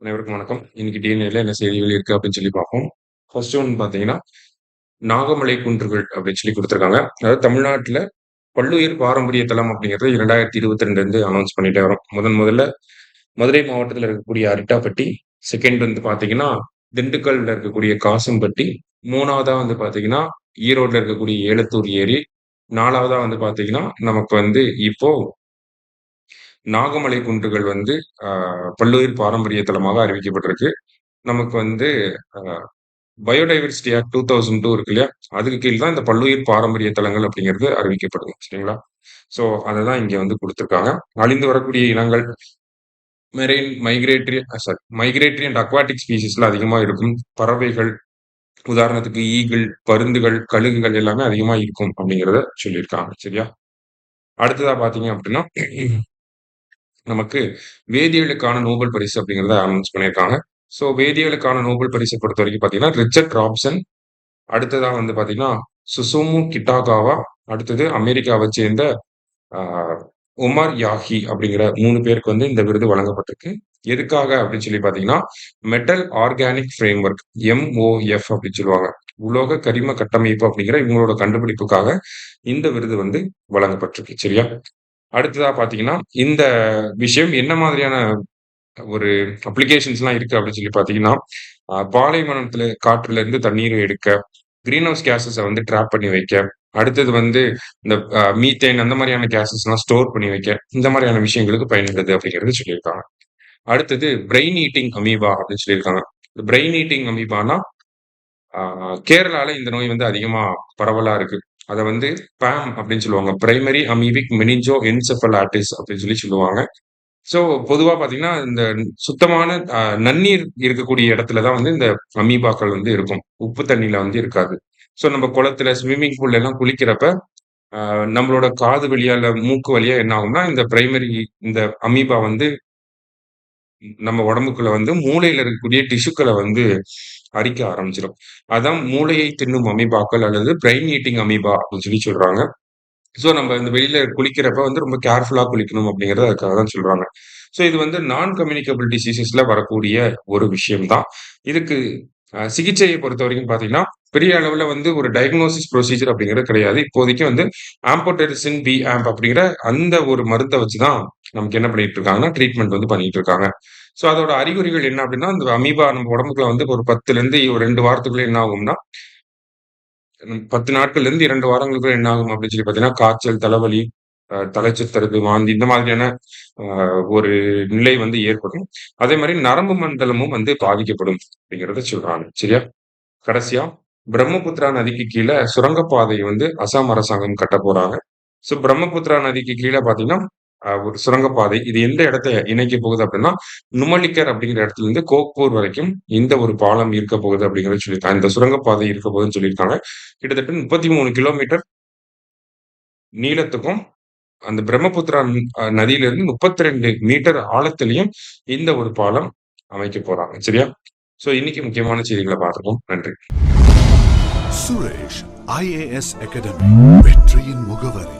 அனைவருக்கும் வணக்கம். இன்னைக்கு டிஎன்ஏல என்ன செய்திகள் இருக்கு அப்படின்னு சொல்லி பார்ப்போம். ஃபர்ஸ்ட் ஒன் பார்த்தீங்கன்னா, நாகமலை குன்றுகள் அப்படின்னு சொல்லி குடுத்துருக்காங்க. அதாவது தமிழ்நாட்டுல பல்லுயிர் பாரம்பரிய தலம் அப்படிங்கிறது 2022 இருந்து அனௌன்ஸ் பண்ணிட்டே வரோம். முதல்ல மதுரை மாவட்டத்துல இருக்கக்கூடிய அரிட்டாப்பட்டி, செகண்ட் வந்து பார்த்தீங்கன்னா, திண்டுக்கல்ல இருக்கக்கூடிய காசம்பட்டி, 3வதா வந்து பார்த்தீங்கன்னா, ஈரோட்ல இருக்கக்கூடிய ஏலத்தூர் ஏரி, 4வதா வந்து பார்த்தீங்கன்னா, நமக்கு வந்து இப்போ நாகமலை குன்றுகள் வந்து அ பல்லுயிர் பாரம்பரிய தலமாக அறிவிக்கப்பட்டிருக்கு. நமக்கு வந்து அ பயோடைவர்சிட்டி ஆக்ட் 2002 இருக்கு இல்லையா? அதுக்கு கீழ தான் இந்த பல்லுயிர் பாரம்பரிய தலங்கள் அப்படிங்கிறது அறிவிக்கப்படுது. சரிங்களா? ஸோ அததான் இங்க வந்து குடுத்திருக்காங்க. அழிந்து வரக்கூடிய இனங்கள் மெரைன் மைக்ரேட்டரி அண்ட் அக்வாட்டிக் ஸ்பீசிஸ்ல அதிகமா இருக்கும். பறவைகள், உதாரணத்துக்கு ஈகிள், பருந்துகள், கழுகுகள் எல்லாமே அதிகமா இருக்கும் அப்படிங்கிறத சொல்லியிருக்காங்க. சரியா? அடுத்ததா பார்த்தீங்க அப்படின்னா, நமக்கு வேதியியலுக்கான நோபல் பரிசு அப்படிங்கிறத அனௌன்ஸ் பண்ணியிருக்காங்க. ஸோ வேதியியலுக்கான நோபல் பரிச பொறுத்தவரைக்கும் பார்த்தீங்கன்னா, ரிச்சர்ட் ராப்சன், அடுத்ததா வந்து பார்த்தீங்கன்னா, சுசுமு கிட்டாகாவா, அடுத்தது அமெரிக்காவ சேர்ந்த அ ஒமர் யாகி அப்படிங்கிற 3 பேருக்கு வந்து இந்த விருது வழங்கப்பட்டிருக்கு. எதுக்காக அப்படின்னு சொல்லி பார்த்தீங்கன்னா, மெட்டல் ஆர்கானிக் ஃப்ரேம்வொர்க் MOF அப்படின்னு சொல்லுவாங்க. உலோக கரிம கட்டமைப்பு அப்படிங்கிற இவங்களோட கண்டுபிடிப்புக்காக இந்த விருது வந்து வழங்கப்பட்டிருக்கு. சரியா? அடுத்ததா பார்த்தீங்கன்னா, இந்த விஷயம் என்ன மாதிரியான ஒரு அப்ளிகேஷன்ஸ்லாம் இருக்கு அப்படின்னு சொல்லி பார்த்தீங்கன்னா, பாலைவனத்தில காற்றுல இருந்து தண்ணீர எடுக்க, கிரீன் ஹவுஸ் கேஸஸ வந்து ட்ராப் பண்ணி வைக்க, அடுத்தது வந்து இந்த மீத்தேன் அந்த மாரியான கேஸஸ்லாம் ஸ்டோர் பண்ணி வைக்க, இந்த மாரியான விஷயங்களுக்கு பயன்படுது அப்படிங்கிறது சொல்லியிருக்காங்க. அடுத்தது பிரெயின் ஈட்டிங் அமீபா அப்படின்னு சொல்லியிருக்காங்க. பிரெயின் ஈட்டிங் அமீபான்னா, ஆ கேரளால இந்த நோய் வந்து அதிகமா பரவலா இருக்கு. அத வந்து PAM அப்படின்னு சொல்லுவாங்க. பிரைமரி அமீபிக் மெனிஞ்சோ என்செஃபலாட்டிஸ் அப்படின்னு சொல்லி சொல்லுவாங்க. ஸோ, பொதுவா பார்த்தீங்கன்னா, இந்த சுத்தமான நன்னீர் இருக்கக்கூடிய இடத்துல தான் வந்து இந்த அமீபாக்கள் வந்து இருக்கும். உப்பு தண்ணீல வந்து இருக்காது. ஸோ, நம்ம குளத்துல, ஸ்விம்மிங் பூல்ல எல்லாம் குளிக்கிறப்ப, நம்மளோட காது வழியா, இல்ல மூக்கு வழியா என்ன ஆகும்னா, இந்த பிரைமரி இந்த அமீபா வந்து நம்ம உடம்புக்குள்ள வந்து மூளையில இருக்கக்கூடிய டிஷ்யூக்கள வந்து அரிக்க ஆரம்பிச்சுரும். அதான் மூளையை தின்னும் அமீபாக்கள் அல்லது பிரெயின் ஈட்டிங் அமீபா அப்படின்னு சொல்லி சொல்றாங்க. ஸோ நம்ம இந்த வெளியில குளிக்கிறப்ப வந்து ரொம்ப கேர்ஃபுல்லா குளிக்கணும் அப்படிங்கிறது அதுக்காக தான் சொல்றாங்க. ஸோ இது வந்து நான் கம்யூனிகபிள் டிசீசஸ்ல வரக்கூடிய ஒரு விஷயம் தான். இதுக்கு சிகிச்சைய பொறுத்தவரைக்கும் பார்த்தீங்கன்னா, பெரிய அளவுல வந்து ஒரு டயக்னோசிஸ் ப்ரொசீஜர் அப்படிங்கிறது கிடையாது. இப்போதைக்கு வந்து ஆம்போடெரிசின் பி ஆம்ப் அப்படிங்கிற அந்த ஒரு மருந்த வச்சு தான் நமக்கு என்ன பண்ணிட்டு இருக்காங்கன்னா, ட்ரீட்மெண்ட் வந்து பண்ணிட்டு இருக்காங்க. ஸோ அதோட அறிகுறிகள் என்ன அப்படின்னா, இந்த அமீபா நம்ம உடம்புக்குள்ள வந்து ஒரு 10லேருந்து ஒரு 2 வாரத்துக்குள்ள என்ன ஆகும்னா, 10 நாட்கள்லேருந்து 2 வாரங்களுக்குள்ள என்ன ஆகும் அப்படின்னு சொல்லி பார்த்தீங்கன்னா, காய்ச்சல், தலைவலி, தலை சுத்துறது, வாந்தி இந்த மாதிரியான அ ஒரு நிலை வந்து ஏற்படும். அதேமாரி நரம்பு மண்டலமும் வந்து பாதிக்கப்படும் அப்படிங்கிறத சொல்றாங்க. சரியா? கடைசியா பிரம்மபுத்திரா நதிக்கு கீழ சுரங்கப்பாதை வந்து அசாம் அரசாங்கம் கட்டப் போறாங்க. ஸோ பிரம்மபுத்திரா நதிக்கு கீழ பார்த்தீங்கன்னா, ஒரு சுரங்கப்பாதை. இது எந்த இடத்த இணைக்கப் போகுது அப்படின்னா, நுமலிகர் அப்படிங்கிற இடத்துலருந்து கோக்பூர் வரைக்கும் இந்த ஒரு பாலம் இருக்கப் போகுது அப்படிங்கிறத சொல்லியிருக்காங்க. இந்த சுரங்கப்பாதை இருக்கப் போகுதுன்னு சொல்லியிருக்காங்க. கிட்டத்தட்ட 33 கிலோமீட்டர் நீளத்துக்கும், அந்த பிரம்மபுத்திரா நதியிலிருந்து 32 மீட்டர் ஆழத்திலயும் இந்த ஒரு பாலம் அமைக்கப் போறாங்க. சரியா? ஸோ இன்னைக்கு முக்கியமான செய்திகள பார்த்துருக்கோம். நன்றி. சுரேஷ் IAS அகாடமி வெற்றியின் முகவரி.